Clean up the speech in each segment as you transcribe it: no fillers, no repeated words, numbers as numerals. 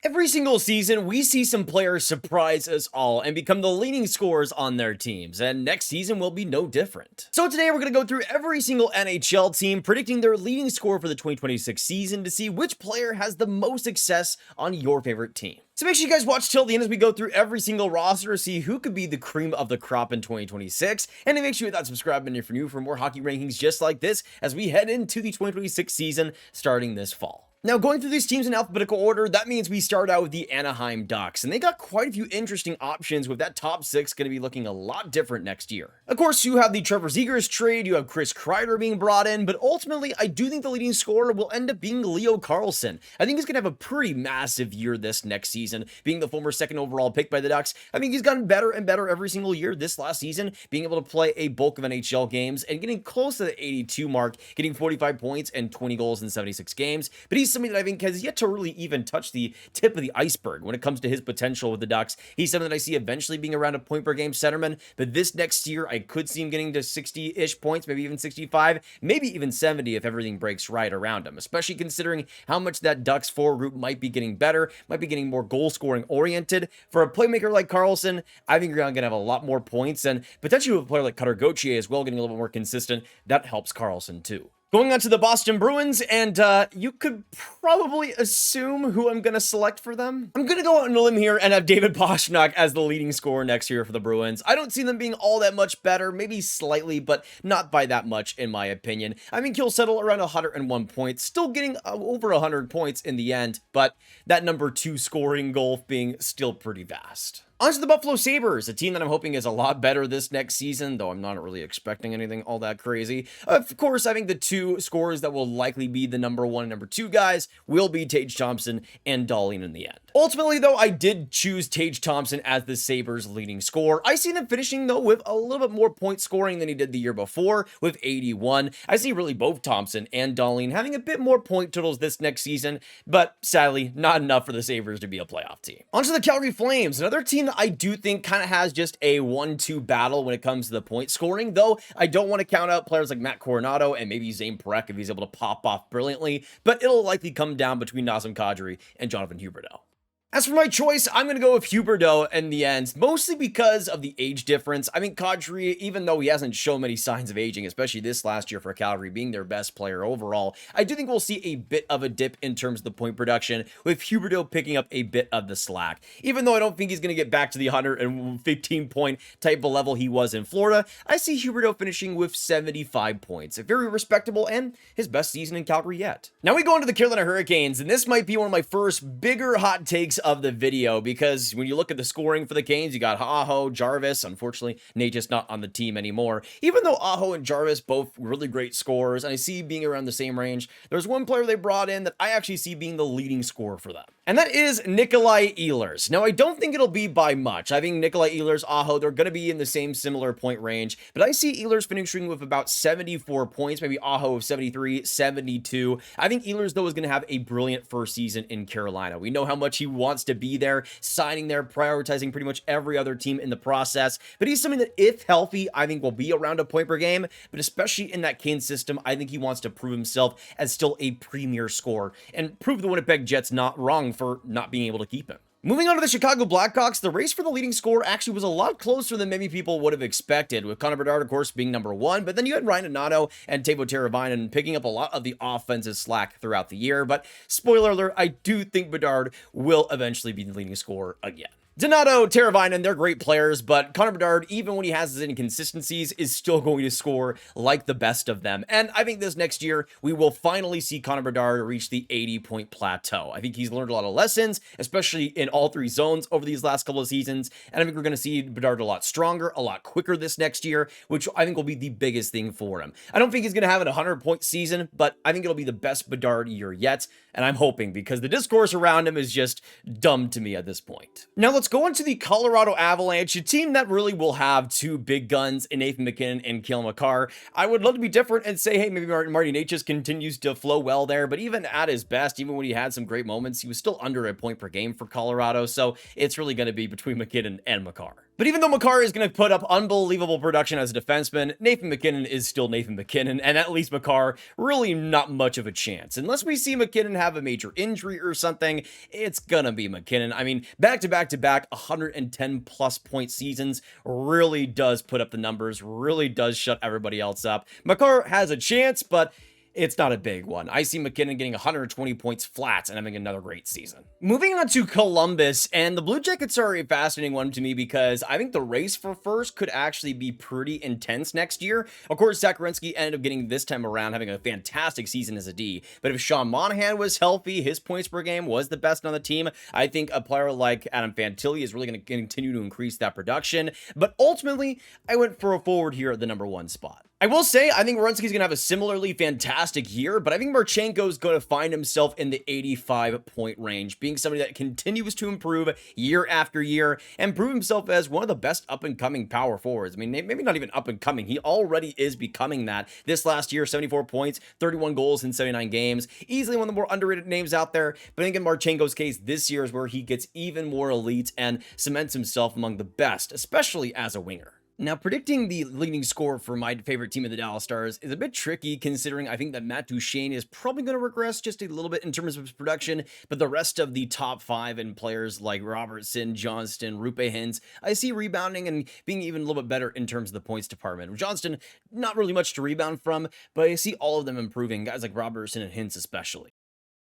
Every single season, we see some players surprise us all and become the leading scorers on their teams, and next season will be no different. So today we're going to go through every single NHL team, predicting their leading score for the 2026 season to see which player has the most success on your favorite team. So make sure you guys watch till the end as we go through every single roster to see who could be the cream of the crop in 2026, and to make sure you hit that subscribe button if you're new for more hockey rankings just like this as we head into the 2026 season starting this fall. Now, going through these teams in alphabetical order, that means we start out with the Anaheim Ducks, and they got quite a few interesting options with that top six going to be looking a lot different next year. Of course, you have the Trevor Zegras trade, you have Chris Kreider being brought in, but ultimately, I do think the leading scorer will end up being Leo Carlsson. I think he's going to have a pretty massive year this next season, being the former second overall pick by the Ducks. I mean, he's gotten better and better every single year this last season, being able to play a bulk of NHL games and getting close to the 82 mark, getting 45 points and 20 goals in 76 games, but he's somebody that I think has yet to really even touch the tip of the iceberg when it comes to his potential with the Ducks. He's something that I see eventually being around a point per game centerman, but this next year I could see him getting to 60-ish points, maybe even 65, maybe even 70 if everything breaks right around him, especially considering how much that Ducks forward group might be getting better, might be getting more goal scoring oriented. For a playmaker like Carlsson, I think you're going to have a lot more points, and potentially with a player like Cutter Gauthier as well getting a little bit more consistent, that helps Carlsson too. Going on to the Boston Bruins, and you could probably assume who I'm going to select for them. I'm going to go out on a limb here and have David Pastrnak as the leading scorer next year for the Bruins. I don't see them being all that much better, maybe slightly, but not by that much in my opinion. I mean, he'll settle around 101 points, still getting over 100 points in the end, but that number 2 scoring goal being still pretty vast. On to the Buffalo Sabres, a team that I'm hoping is a lot better this next season, though I'm not really expecting anything all that crazy. Of course, I think the 2 scorers that will likely be the number 1 and number 2 guys will be Tage Thompson and Dahlin in the end. Ultimately, though, I did choose Tage Thompson as the Sabres' leading scorer. I see them finishing, though, with a little bit more point scoring than he did the year before, with 81. I see really both Thompson and Dahlin having a bit more point totals this next season, but sadly, not enough for the Sabres to be a playoff team. On to the Calgary Flames, another team I do think kind of has just a 1-2 battle when it comes to the point scoring, though I don't want to count out players like Matt Coronado and maybe Zane Parekh if he's able to pop off brilliantly, but it'll likely come down between Nazem Kadri and Jonathan Huberdeau. As for my choice, I'm going to go with Huberdeau in the end, mostly because of the age difference. I mean, Kadri, even though he hasn't shown many signs of aging, especially this last year for Calgary being their best player overall, I do think we'll see a bit of a dip in terms of the point production, with Huberdeau picking up a bit of the slack. Even though I don't think he's going to get back to the 115 point type of level he was in Florida, I see Huberdeau finishing with 75 points. Very respectable and his best season in Calgary yet. Now we go into the Carolina Hurricanes, and this might be one of my first bigger hot takes of the video, because when you look at the scoring for the Canes, you got Aho, Jarvis. Unfortunately, Nate just not on the team anymore. Even though Aho and Jarvis both really great scorers, and I see being around the same range, there's one player they brought in that I actually see being the leading scorer for them, and that is Nikolaj Ehlers. Now, I don't think it'll be by much. I think Nikolaj Ehlers, Aho, they're going to be in the same similar point range, but I see Ehlers finishing with about 74 points, maybe Aho of 73, 72. I think Ehlers, though, is going to have a brilliant first season in Carolina. We know how much he wants to be there, signing there, prioritizing pretty much every other team in the process, but he's something that, if healthy, I think will be around a point per game, but especially in that Canes system, I think he wants to prove himself as still a premier scorer and prove the Winnipeg Jets not wrong for not being able to keep him. Moving on to the Chicago Blackhawks, the race for the leading scorer actually was a lot closer than maybe people would have expected, with Connor Bedard, of course, being number 1, but then you had Ryan Donato and Teuvo Teravainen picking up a lot of the offensive slack throughout the year, but spoiler alert, I do think Bedard will eventually be the leading scorer again. Donato, Teravainen, they're great players, but Connor Bedard, even when he has his inconsistencies, is still going to score like the best of them. And I think this next year, we will finally see Connor Bedard reach the 80-point plateau. I think he's learned a lot of lessons, especially in all 3 zones over these last couple of seasons. And I think we're going to see Bedard a lot stronger, a lot quicker this next year, which I think will be the biggest thing for him. I don't think he's going to have a 100-point season, but I think it'll be the best Bedard year yet. And I'm hoping, because the discourse around him is just dumb to me at this point. Now let's go into the Colorado Avalanche, a team that really will have 2 big guns in Nathan MacKinnon and Cale Makar. I would love to be different and say, hey, maybe Marty Nate just continues to flow well there, but even at his best, even when he had some great moments, he was still under a point per game for Colorado, so it's really going to be between MacKinnon and Makar. But even though Makar is going to put up unbelievable production as a defenseman, Nathan MacKinnon is still Nathan MacKinnon, and at least Makar, really not much of a chance. Unless we see MacKinnon have a major injury or something, it's gonna be MacKinnon. I mean, back-to-back-to-back 110-plus point seasons really does put up the numbers, really does shut everybody else up. Makar has a chance, but it's not a big one. I see MacKinnon getting 120 points flat and having another great season. Moving on to Columbus, and the Blue Jackets are a fascinating one to me because I think the race for first could actually be pretty intense next year. Of course, Zach Werenski ended up getting this time around having a fantastic season as a D, but if Sean Monahan was healthy, his points per game was the best on the team. I think a player like Adam Fantilli is really going to continue to increase that production, but ultimately, I went for a forward here at the #1 spot. I will say, I think Werenski's going to have a similarly fantastic year, but I think Marchenko's going to find himself in the 85-point range, being somebody that continues to improve year after year and prove himself as one of the best up-and-coming power forwards. I mean, maybe not even up-and-coming. He already is becoming that. This last year, 74 points, 31 goals in 79 games. Easily one of the more underrated names out there, but I think in Marchenko's case, this year is where he gets even more elite and cements himself among the best, especially as a winger. Now, predicting the leading score for my favorite team of the Dallas Stars is a bit tricky, considering I think that Matt Duchene is probably going to regress just a little bit in terms of his production, but the rest of the top 5 and players like Robertson, Johnston, Rupe Hintz, I see rebounding and being even a little bit better in terms of the points department. Johnston, not really much to rebound from, but I see all of them improving, guys like Robertson and Hintz especially.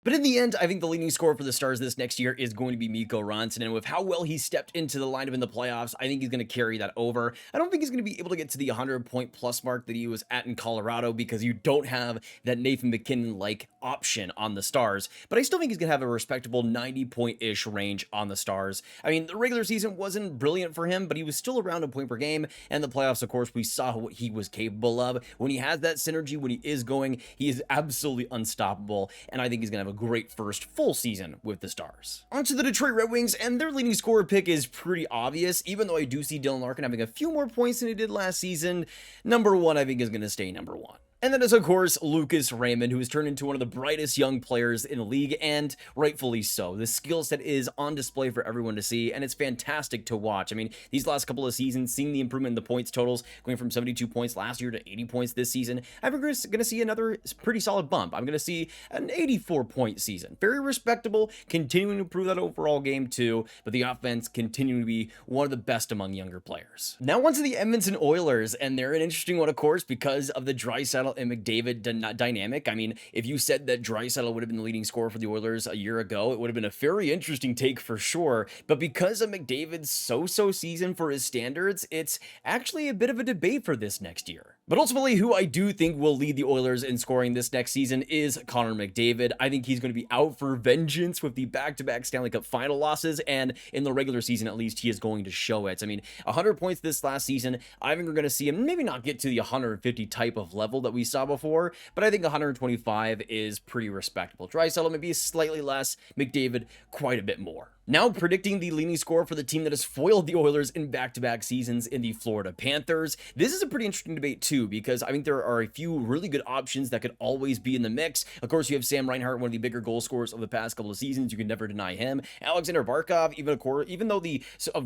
But in the end, I think the leading scorer for the Stars this next year is going to be Mikko Rantanen, and with how well he stepped into the lineup in the playoffs, I think he's going to carry that over. I don't think he's going to be able to get to the 100-point-plus mark that he was at in Colorado because you don't have that Nathan MacKinnon-like option on the Stars, but I still think he's going to have a respectable 90-point-ish range on the Stars. I mean, the regular season wasn't brilliant for him, but he was still around a point per game, and the playoffs, of course, we saw what he was capable of. When he has that synergy, when he is going, he is absolutely unstoppable, and I think he's going to have a great first full season with the Stars. On to the Detroit Red Wings, and their leading scorer pick is pretty obvious, even though I do see Dylan Larkin having a few more points than he did last season. #1, I think, is going to stay #1. And that is, of course, Lucas Raymond, who has turned into one of the brightest young players in the league, and rightfully so. The skill set is on display for everyone to see, and it's fantastic to watch. I mean, these last couple of seasons, seeing the improvement in the points totals, going from 72 points last year to 80 points this season, I'm going to see another pretty solid bump. I'm going to see an 84-point season. Very respectable, continuing to improve that overall game too, but the offense continuing to be one of the best among younger players. Now on to the Edmonton Oilers, and they're an interesting one, of course, because of the Draisaitl and McDavid dynamic. I mean, if you said that Draisaitl would have been the leading scorer for the Oilers a year ago, it would have been a very interesting take for sure. But because of McDavid's so-so season for his standards, it's actually a bit of a debate for this next year. But ultimately, who I do think will lead the Oilers in scoring this next season is Connor McDavid. I think he's going to be out for vengeance with the back-to-back Stanley Cup final losses, and in the regular season, at least, he is going to show it. I mean, 100 points this last season, I think we're going to see him maybe not get to the 150 type of level that we saw before, but I think 125 is pretty respectable. Draisaitl maybe slightly less, McDavid quite a bit more. Now predicting the leading score for the team that has foiled the Oilers in back-to-back seasons in the Florida Panthers. This is a pretty interesting debate too, because I think there are a few really good options that could always be in the mix. Of course, you have Sam Reinhart, one of the bigger goal scorers of the past couple of seasons. You can never deny him. Alexander Barkov, even though the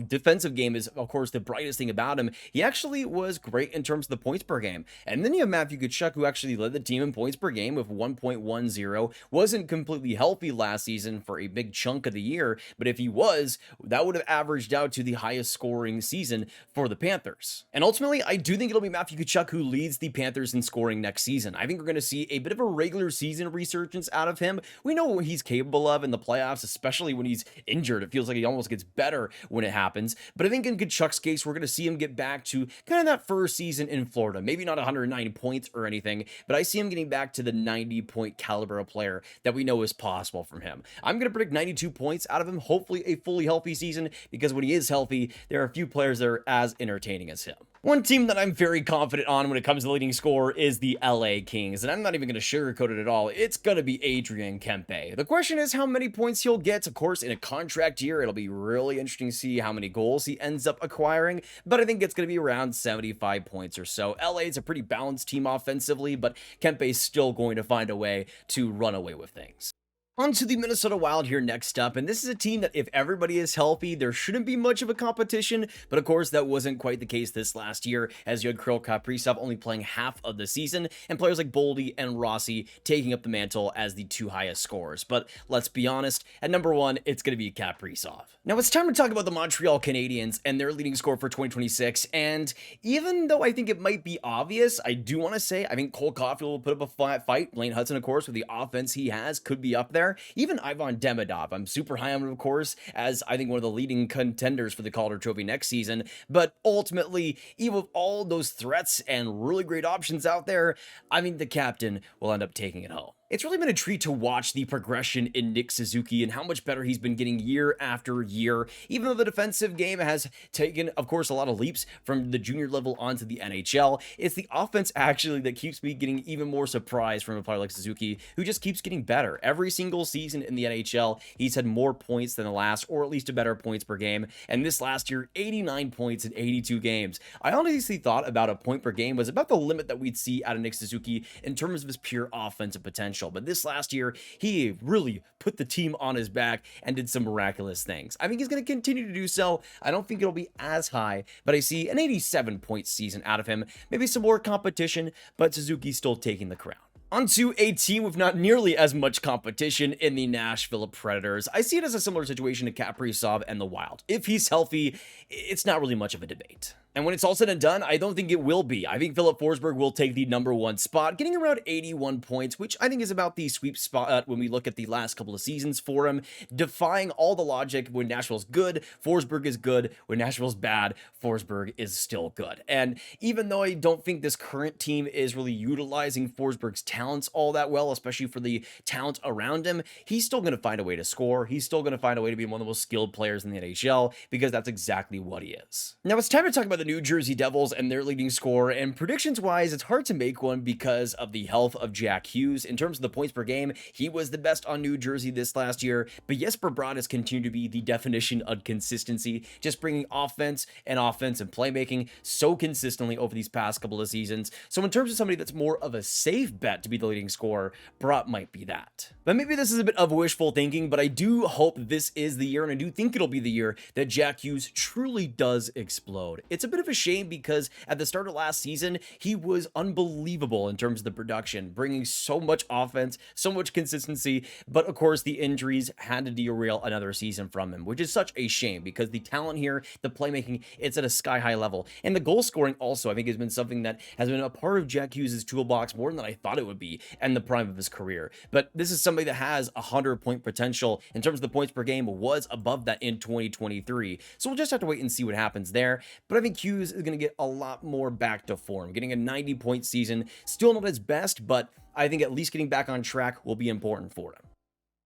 defensive game is, of course, the brightest thing about him, he actually was great in terms of the points per game. And then you have Matthew Tkachuk, who actually led the team in points per game with 1.10. Wasn't completely healthy last season for a big chunk of the year, but if he was, that would have averaged out to the highest scoring season for the Panthers. And ultimately, I do think it'll be Matthew Tkachuk who leads the Panthers in scoring next season. I think we're going to see a bit of a regular season resurgence out of him. We know what he's capable of in the playoffs, especially when he's injured. It feels like he almost gets better when it happens. But I think in Tkachuk's case, we're going to see him get back to kind of that first season in Florida. Maybe not 190 points or anything, but I see him getting back to the 90-point caliber of player that we know is possible from him. I'm going to predict 92 points out of him, hopefully a fully healthy season, because when he is healthy, there are a few players that are as entertaining as him. One team that I'm very confident on when it comes to leading scorer is the LA Kings, and I'm not even going to sugarcoat it at all. It's going to be Adrian Kempe. The question is how many points he'll get. Of course, in a contract year, it'll be really interesting to see how many goals he ends up acquiring, but I think it's going to be around 75 points or so. LA is a pretty balanced team offensively, but Kempe's still going to find a way to run away with things. On to the Minnesota Wild here next up, and this is a team that if everybody is healthy, there shouldn't be much of a competition, but of course that wasn't quite the case this last year, as you had Kirill Kaprizov only playing half of the season, and players like Boldy and Rossi taking up the mantle as the two highest scorers. But let's be honest, at number one, it's going to be Kaprizov. Now it's time to talk about the Montreal Canadiens and their leading scorer for 2026, and even though I think it might be obvious, I do want to say I think Cole Caulfield will put up a fight. Blaine Hudson, of course, with the offense he has, could be up there. Even Ivan Demidov, I'm super high on him, of course, as I think one of the leading contenders for the Calder Trophy next season. But ultimately, even with all those threats and really great options out there, I mean, the captain will end up taking it home. It's really been a treat to watch the progression in Nick Suzuki and how much better he's been getting year after year, even though the defensive game has taken, of course, a lot of leaps from the junior level onto the NHL. It's the offense actually that keeps me getting even more surprised from a player like Suzuki, who just keeps getting better. Every single season in the NHL, he's had more points than the last, or at least a better points per game, and this last year, 89 points in 82 games. I honestly thought about a point per game was about the limit that we'd see out of Nick Suzuki in terms of his pure offensive potential. But this last year, he really put the team on his back and did some miraculous things. I think he's going to continue to do so. I don't think it'll be as high, but I see an 87-point season out of him. Maybe some more competition, but Suzuki's still taking the crown. Onto a team with not nearly as much competition in the Nashville Predators. I see it as a similar situation to Kaprizov and the Wild. If he's healthy, it's not really much of a debate. And when it's all said and done, I don't think it will be. I think Filip Forsberg will take the number one spot, getting around 81 points, which I think is about the sweep spot when we look at the last couple of seasons for him, defying all the logic. When Nashville's good, Forsberg is good. When Nashville's bad, Forsberg is still good. And even though I don't think this current team is really utilizing Forsberg's talents all that well, especially for the talent around him, he's still going to find a way to score. He's still going to find a way to be one of the most skilled players in the NHL, because that's exactly what he is. Now it's time to talk about the New Jersey Devils and their leading scorer, and predictions wise, it's hard to make one because of the health of Jack Hughes. In terms of the points per game, he was the best on New Jersey this last year, but Jesper Bratt has continued to be the definition of consistency, just bringing offense and playmaking so consistently over these past couple of seasons. So in terms of somebody that's more of a safe bet to be the leading scorer, Bratt might be that. But maybe this is a bit of wishful thinking, but I do hope this is the year, and I do think it'll be the year that Jack Hughes truly does explode. It's a bit of a shame because at the start of last season, he was unbelievable in terms of the production, bringing so much offense, so much consistency, but of course the injuries had to derail another season from him, which is such a shame because the talent here, the playmaking, it's at a sky-high level. And the goal scoring also, I think, has been something that has been a part of Jack Hughes' toolbox more than I thought it would be in the prime of his career. But this is somebody that has 100-point potential in terms of the points per game, was above that in 2023. So we'll just have to wait and see what happens there. But I think Hughes is going to get a lot more back to form, getting a 90-point season. Still not his best, but I think at least getting back on track will be important for him.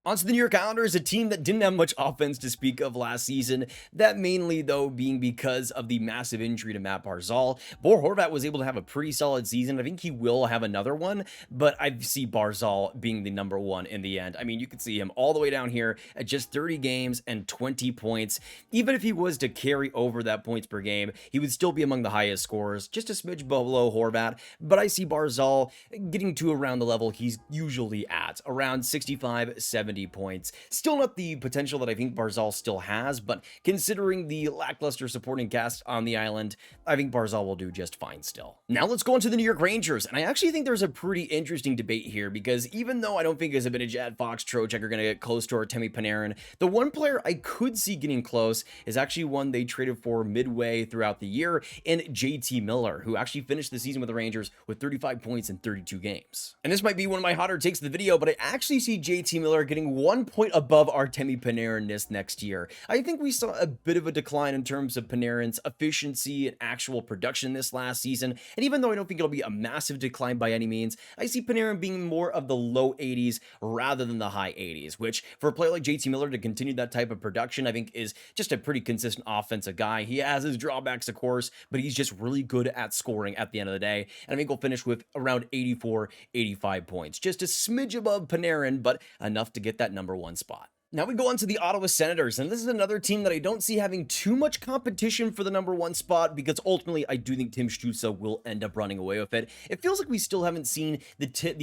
On to the New York Islanders, a team that didn't have much offense to speak of last season. That mainly, though, being because of the massive injury to Matt Barzal. Bo Horvat was able to have a pretty solid season. I think he will have another one, but I see Barzal being the number one in the end. I mean, you could see him all the way down here at just 30 games and 20 points. Even if he was to carry over that points per game, he would still be among the highest scorers, just a smidge below Horvat. But I see Barzal getting to around the level he's usually at, around 65, 70 points. Still not the potential that I think Barzal still has, but considering the lackluster supporting cast on the island, I think Barzal will do just fine still. Now let's go into the New York Rangers, and I actually think there's a pretty interesting debate here, because even though I don't think Zibanejad, Fox, Trocheck are going to get close to Artemi Panarin, the one player I could see getting close is actually one they traded for midway throughout the year in JT Miller, who actually finished the season with the Rangers with 35 points in 32 games. And this might be one of my hotter takes of the video, but I actually see JT Miller getting 1 point above Artemi Panarin this next year. I think we saw a bit of a decline in terms of Panarin's efficiency and actual production this last season, and even though I don't think it'll be a massive decline by any means, I see Panarin being more of the low 80s rather than the high 80s, which for a player like JT Miller to continue that type of production, I think is just a pretty consistent offensive guy. He has his drawbacks, of course, but he's just really good at scoring at the end of the day, and I think he'll finish with around 84, 85 points. Just a smidge above Panarin, but enough to get that number one spot. Now we go on to the Ottawa Senators, and this is another team that I don't see having too much competition for the #1 spot, because ultimately I do think Tim Stützle will end up running away with it. It feels like we still haven't seen the tip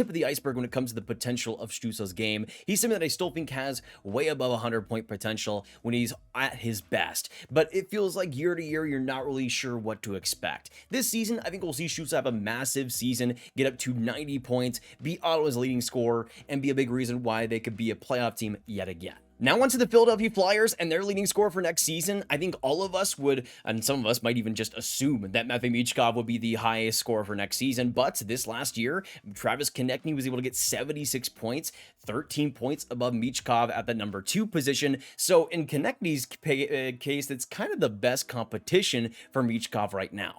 of the iceberg when it comes to the potential of Stützle's game. He's something that I still think has way above 100-point potential when he's at his best, but it feels like year to year you're not really sure what to expect. This season, I think we'll see Stützle have a massive season, get up to 90 points, be Ottawa's leading scorer, and be a big reason why they could be a playoff team yet again. Now onto the Philadelphia Flyers and their leading scorer for next season. I think all of us would, and some of us might even just assume that Matvei Michkov would be the highest scorer for next season, but this last year, Travis Konecny was able to get 76 points, 13 points above Michkov at the #2 position. So in Konechny's case, it's kind of the best competition for Michkov right now.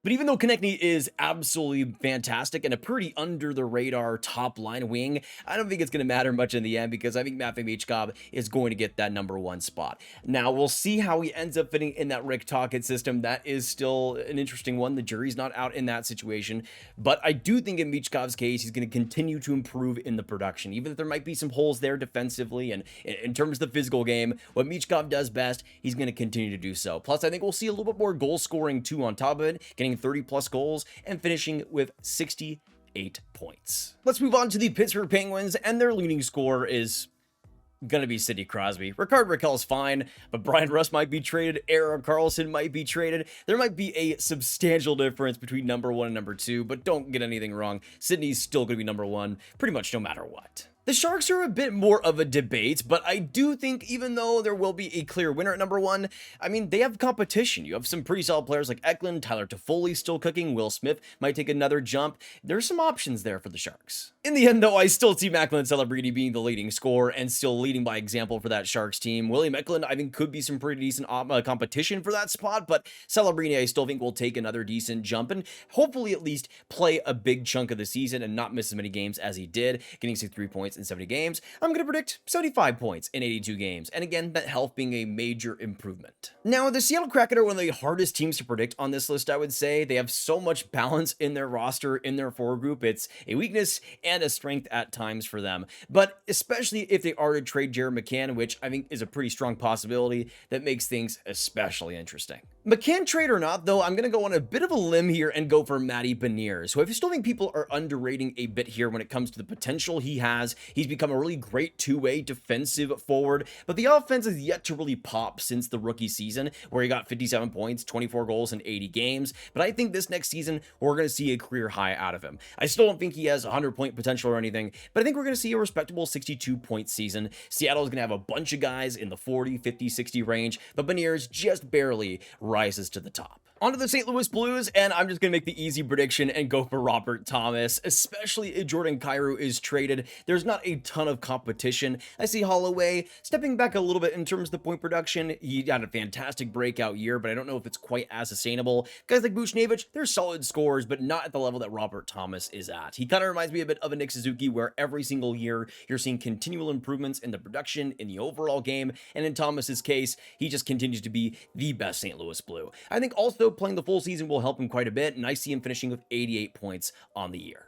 But even though Konechny is absolutely fantastic and a pretty under-the-radar top-line wing, I don't think it's going to matter much in the end, because I think Matvei Michkov is going to get that #1 spot. Now, we'll see how he ends up fitting in that Rick Tocchet system. That is still an interesting one. The jury's not out in that situation. But I do think in Michkov's case, he's going to continue to improve in the production, even if there might be some holes there defensively. And in terms of the physical game, what Michkov does best, he's going to continue to do so. Plus, I think we'll see a little bit more goal scoring, too, on top of it, getting 30-plus goals and finishing with 68 points. Let's move on to the Pittsburgh Penguins, and their leading scorer is gonna be Sidney Crosby. Rickard Rakell's fine, but Brian Rust might be traded, Erik Karlsson might be traded. There might be a substantial difference between #1 and #2, but don't get anything wrong. Sidney's still gonna be #1 pretty much no matter what. The Sharks are a bit more of a debate, but I do think even though there will be a clear winner at #1, I mean, they have competition. You have some pretty solid players like Eklund, Tyler Toffoli still cooking, Will Smith might take another jump. There's some options there for the Sharks. In the end, though, I still see Macklin Celebrini being the leading scorer and still leading by example for that Sharks team. William Eklund, I think, could be some pretty decent competition for that spot, but Celebrini, I still think, will take another decent jump and hopefully at least play a big chunk of the season and not miss as many games as he did, getting 63 points in 70 games. I'm going to predict 75 points in 82 games, and again, that health being a major improvement. Now, the Seattle Kraken are one of the hardest teams to predict on this list, I would say. They have so much balance in their roster, in their forward group. It's a weakness and a strength at times for them, but especially if they are to trade Jared McCann, which I think is a pretty strong possibility, that makes things especially interesting. McCann trade or not, though, I'm going to go on a bit of a limb here and go for Matty Beniers, who I still think people are underrating a bit here when it comes to the potential he has. He's become a really great two-way defensive forward, but the offense has yet to really pop since the rookie season, where he got 57 points, 24 goals in 80 games. But I think this next season, we're going to see a career high out of him. I still don't think he has 100-point potential or anything, but I think we're going to see a respectable 62-point season. Seattle is going to have a bunch of guys in the 40, 50, 60 range, but Beniers just barely rises to the top. On to the St. Louis Blues, and I'm just going to make the easy prediction and go for Robert Thomas, especially if Jordan Kyrou is traded. There's not a ton of competition. I see Holloway stepping back a little bit in terms of the point production. He had a fantastic breakout year, but I don't know if it's quite as sustainable. Guys like Buchnevich, they're solid scorers, but not at the level that Robert Thomas is at. He kind of reminds me a bit of a Nick Suzuki, where every single year you're seeing continual improvements in the production, in the overall game, and in Thomas's case, he just continues to be the best St. Louis Blue. I think also playing the full season will help him quite a bit, and I see him finishing with 88 points on the year.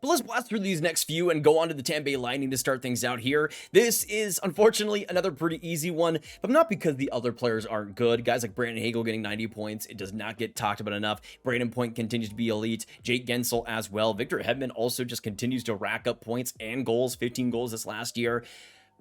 But let's blast through these next few and go on to the Tampa Bay Lightning to start things out here. This is, unfortunately, another pretty easy one, but not because the other players aren't good. Guys like Brandon Hagel getting 90 points, it does not get talked about enough. Braden Point continues to be elite. Jake Gensel as well. Victor Hedman also just continues to rack up points and goals, 15 goals this last year.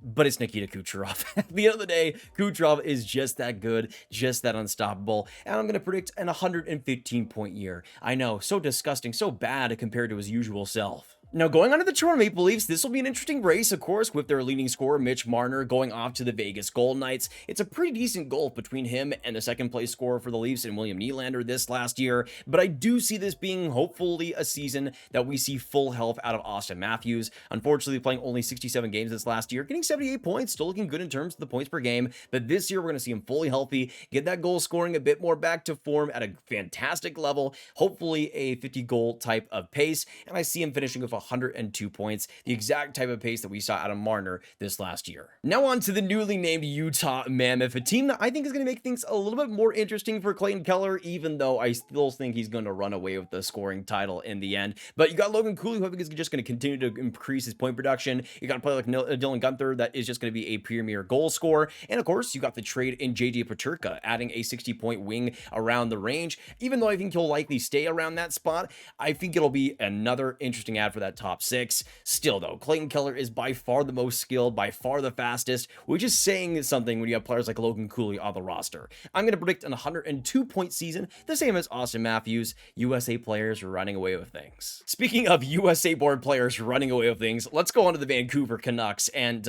But it's Nikita Kucherov. At the end of the day, Kucherov is just that good, just that unstoppable, and I'm going to predict an 115-point year. I know, so disgusting, so bad compared to his usual self. Now, going on to the Toronto Maple Leafs, this will be an interesting race, of course, with their leading scorer, Mitch Marner, going off to the Vegas Golden Knights. It's a pretty decent gulf between him and the second-place scorer for the Leafs and William Nylander this last year, but I do see this being, hopefully, a season that we see full health out of Austin Matthews. Unfortunately, playing only 67 games this last year, getting 78 points, still looking good in terms of the points per game, but this year we're going to see him fully healthy, get that goal scoring a bit more back to form at a fantastic level, hopefully a 50-goal type of pace, and I see him finishing with 102 points, the exact type of pace that we saw out of Marner this last year. Now on to the newly named Utah Mammoth, a team that I think is going to make things a little bit more interesting for Clayton Keller, even though I still think he's going to run away with the scoring title in the end. But you got Logan Cooley, who I think is just going to continue to increase his point production. You got a player like Dylan Guenther that is just going to be a premier goal scorer. And of course, you got the trade in JJ Peterka, adding a 60-point wing around the range. Even though I think he'll likely stay around that spot, I think it'll be another interesting ad for that top six. Still though, Clayton Keller is by far the most skilled, by far the fastest, which is saying something when you have players like Logan Cooley on the roster. I'm going to predict an 102-point season, the same as Austin Matthews. USA players running away with things. Speaking of USA-born players running away with things, let's go on to the Vancouver Canucks, and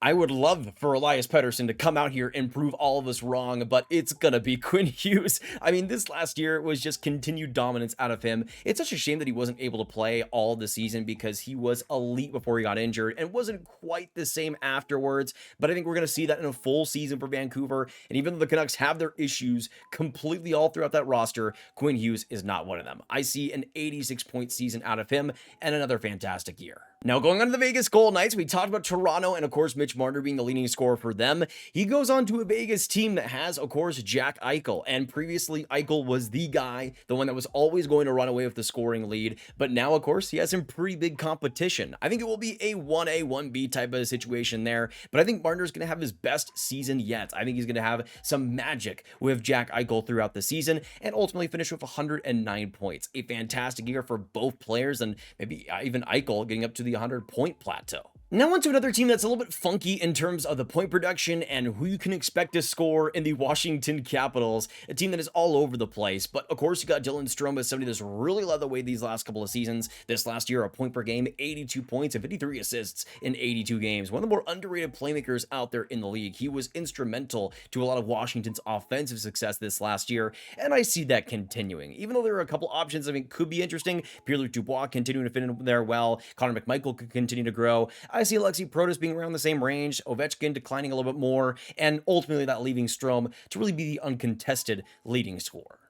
I would love for Elias Pettersson to come out here and prove all of us wrong, but it's gonna be Quinn Hughes. I mean, this last year was just continued dominance out of him. It's such a shame that he wasn't able to play all the season because he was elite before he got injured and wasn't quite the same afterwards, but I think we're gonna see that in a full season for Vancouver, and even though the Canucks have their issues completely all throughout that roster, Quinn Hughes is not one of them. I see an 86-point season out of him and another fantastic year. Now, going on to the Vegas Golden Knights, we talked about Toronto and, of course, Mitch Marner being the leading scorer for them. He goes on to a Vegas team that has, of course, Jack Eichel. And previously, Eichel was the guy, the one that was always going to run away with the scoring lead. But now, of course, he has some pretty big competition. I think it will be a 1A, 1B type of situation there. But I think Marner's going to have his best season yet. I think he's going to have some magic with Jack Eichel throughout the season and ultimately finish with 109 points. A fantastic year for both players and maybe even Eichel getting up to the 100-point plateau. Now on to another team that's a little bit funky in terms of the point production and who you can expect to score in the Washington Capitals, a team that is all over the place. But of course, you got Dylan Strome as somebody that's really led the way these last couple of seasons. This last year, a point per game, 82 points and 53 assists in 82 games. One of the more underrated playmakers out there in the league. He was instrumental to a lot of Washington's offensive success this last year, and I see that continuing. Even though there are a couple options I think could be interesting, Pierre-Luc Dubois continuing to fit in there well, Connor McMichael could continue to grow. I see Alexei Protas being around the same range, Ovechkin declining a little bit more, and ultimately that leaving Strome to really be the uncontested leading scorer.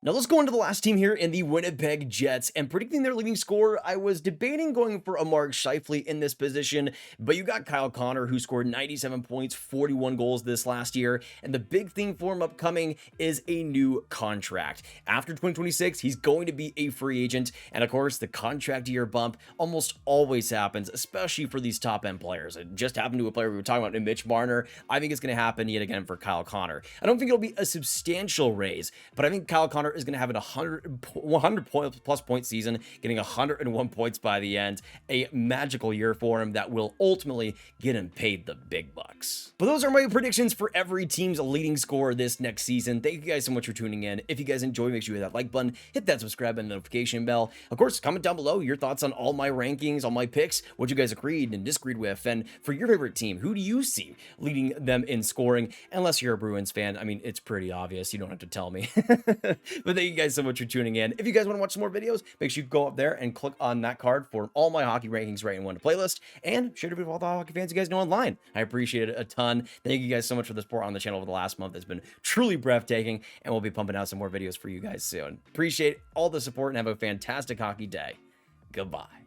Now let's go into the last team here in the Winnipeg Jets, and predicting their leading scorer, I was debating going for a Mark Scheifele in this position, but you got Kyle Connor, who scored 97 points, 41 goals this last year, and the big thing for him upcoming is a new contract. After 2026, he's going to be a free agent, and of course, the contract year bump almost always happens, especially for these top-end players. It just happened to a player we were talking about in Mitch Marner. I think it's going to happen yet again for Kyle Connor. I don't think it'll be a substantial raise, but I think Kyle Connor is going to have an 100 plus point season, getting 101 points by the end. A magical year for him that will ultimately get him paid the big bucks. But those are my predictions for every team's leading scorer this next season. Thank you guys so much for tuning in. If you guys enjoy, make sure you hit that like button, hit that subscribe and notification bell. Of course, comment down below your thoughts on all my rankings, all my picks, what you guys agreed and disagreed with, and for your favorite team, who do you see leading them in scoring? Unless you're a Bruins fan, I mean, it's pretty obvious. You don't have to tell me. But thank you guys so much for tuning in. If you guys want to watch some more videos, make sure you go up there and click on that card for all my hockey rankings right in one playlist, and share it with all the hockey fans you guys know online. I appreciate it a ton. Thank you guys so much for the support on the channel over the last month. It's been truly breathtaking, and we'll be pumping out some more videos for you guys soon. Appreciate all the support and have a fantastic hockey day. Goodbye.